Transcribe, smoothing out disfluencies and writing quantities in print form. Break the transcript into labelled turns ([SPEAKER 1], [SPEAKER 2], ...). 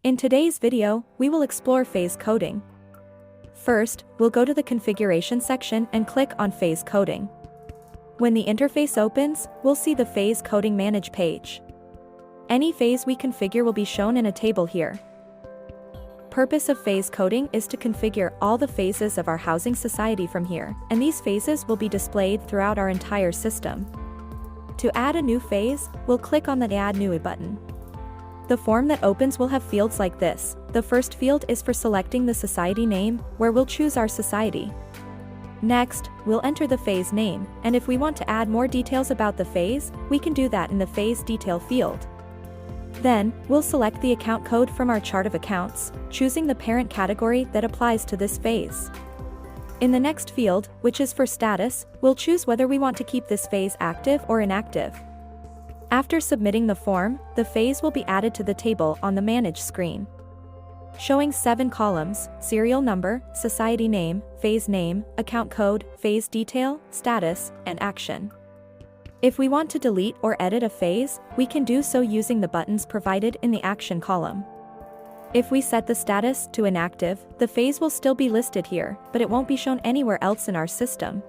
[SPEAKER 1] In today's video, we will explore phase coding. First, we'll go to the configuration section and click on phase coding. When the interface opens, we'll see the phase coding manage page. Any phase we configure will be shown in a table here. Purpose of phase coding is to configure all the phases of our housing society from here, and these phases will be displayed throughout our entire system. To add a new phase, we'll click on the Add New button. The form that opens will have fields like this. The first field is for selecting the society name, where we'll choose our society. Next, we'll enter the phase name, and if we want to add more details about the phase, we can do that in the phase detail field. Then, we'll select the account code from our chart of accounts, choosing the parent category that applies to this phase. In the next field, which is for status, we'll choose whether we want to keep this phase active or inactive. After submitting the form, the phase will be added to the table on the Manage screen, showing 7 columns: serial number, society name, phase name, account code, phase detail, status, and action. If we want to delete or edit a phase, we can do so using the buttons provided in the action column. If we set the status to inactive, the phase will still be listed here, but it won't be shown anywhere else in our system.